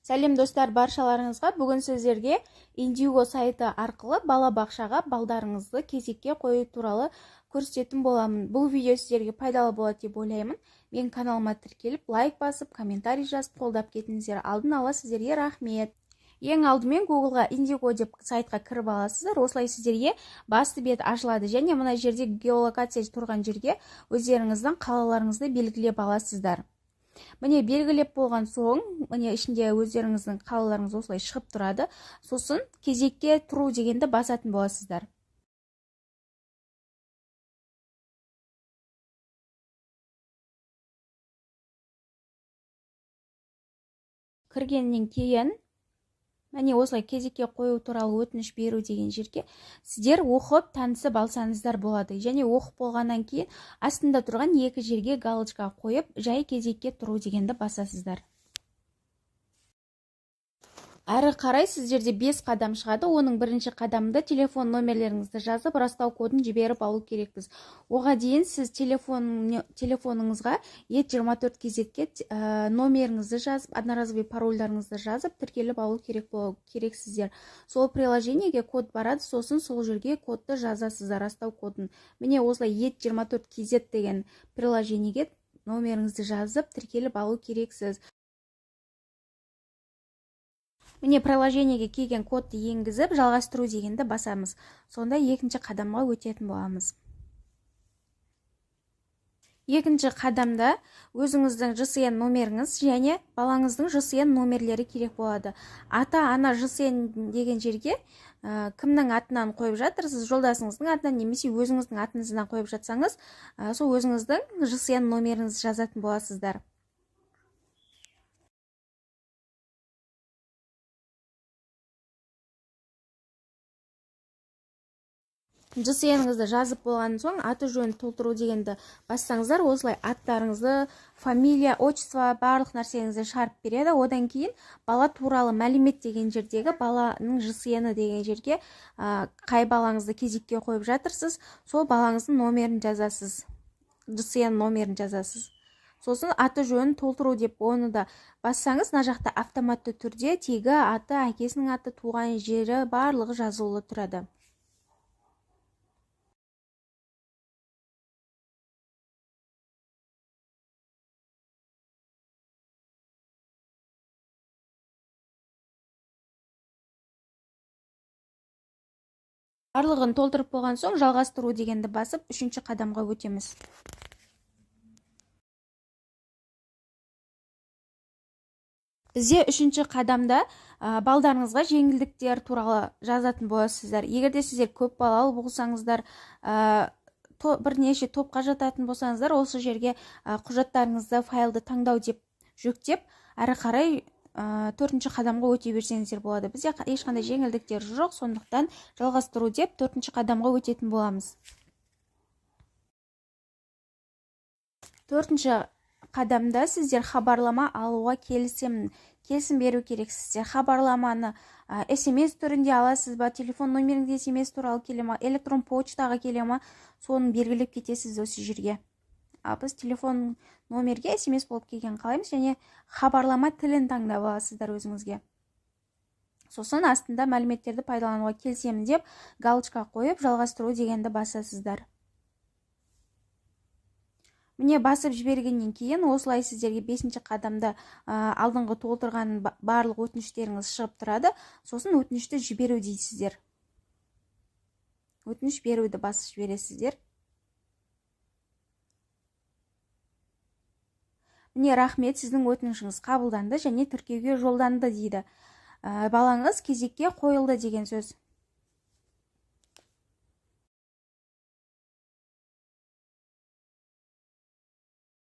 Сәлем достар, баршаларыңызға бүгін сіздерге Индиго сайты арқылы балабақшаға балдарыңызды кезекке қою туралы көрсететін боламын. Бұл видео сіздерге пайдалы болады деп ойлаймын. Мен каналыма тіркеліп, лайк басып, комментарий жазып, қолдап кетіңіздер. Алдын ала сіздерге рахмет. Ең алдымен Googleға Индиго деп сайтқа кіріп аласыздар. Осылай сіздерге басты бет ашылады және мына жерде геолокация тұрған жерге өздеріңіздің қалаларыңызды белгілеп аласыздар. Міне белгілеп болған соң, міне ішінде өздеріңіздің қалаларыңыз осылай шығып тұрады. Сосын кезекке тұру дегенді басатын боласыздар. Кіргеннен кейін, міне осылай кезекке қою туралы өтініш беру деген жерге сіздер оқып танысып алсаңыздар болады. Және оқып болғаннан кейін астында тұрған екі жерге галочка қойып, жай кезекке тұру дегенді басасыздар. Әрі қарай сіздерде 5 қадам шығады. Оның бірінші қадамында телефон номерлеріңізді жазып, растау кодын жіберіп алу керекпіз. Оға дейін сіз телефоныңызға E24 кезекке номеріңізді жазып, одноразовый парольдарыңызды жазып, тіркеліп алу керексіздер. Сол приложениеге код барады, сосын сол жерге кодты жазасыздар, растау кодын. Міне осылай E24 кезет деген приложениеге номеріңізді жазып, тіркеліп алу керексіз. Міне приложениеге келген кодты енгізіп, жалғастыру дегенді басамыз. Сонда екінші қадамға өтетін боламыз. Екінші қадамда өзіңіздің ЖСН номеріңіз және балаңыздың ЖСН номерлері керек болады. Ата-ана ЖСН деген жерге кімнің атынан қойып жатырсыз, жолдасыңыздың атынан немесе өзіңіздің атыңыздан қойып жатсаңыз, сол өзіңіздің ЖСН номеріңізді жазатын боласыздар. ЖСНіңізді жазып болған соң, аты жөнін толтыру дегенді бассаңыздар, осылай аттарыңызды, фамилия, отчество, барлық нәрсеңізді шығарып береді. Одан кейін бала туралы мәлімет деген жердегі баланың ЖСНі деген жерге қай балаңызды кезекке қойып жатырсыз, сол балаңыздың номерін жазасыз, ЖСН номерін жазасыз. Сосын аты жөнін толтыру деп оны да бассаңыз, мына жақта автоматты түрде тегі, аты, әкесінің аты, туған жері барлығы жазылып тұрады. Барлығын толтырып болған соң, жалғастыру дегенді басып, үшінші қадамға өтеміз. Бізде үшінші қадамда балдарыңызға жеңілдіктер туралы жазатын боласыздар. Егерде сіздер көп балалы болсаңыздар, бірнеше топқа жататын болсаңыздар, осы жерге құжаттарыңызды, файлды таңдау деп жүктеп, әрі қарай төртінші қадамға өте берсеңіздер болады. Бізде ешқандай жеңілдіктер жоқ, сондықтан жалғастыру деп төртінші қадамға өтетін боламыз. Төртінші қадамда сіздер хабарлама алуға келісім беру керексіздер. Хабарламаны SMS түрінде аласыз ба, телефон номеріңізде SMS туралы келе ма, электрон почтаға келе ма, соны белгілеп кетесіз осы жерге. Біз телефон номерге SMS болып келген қалаймыз, және хабарлама тілін таңдап аласыздар өзіңізге. Сосын астында мәліметтерді пайдалануға келісемін деп галочка қойып, жалғастыру дегенді басасыздар. Міне басып жібергеннен кейін, осылай сіздерге 5-ші қадамда алдыңғы толтырған барлық өтініштеріңіз шығып тұрады. Сосын өтінішті жіберу дейсіздер. Өтініш беруді басып жібересіздер. Міне рахмет, сіздің өтінішіңіз қабылданды және тіркеуге жолданды дейді. Балаңыз кезекке қойылды деген сөз.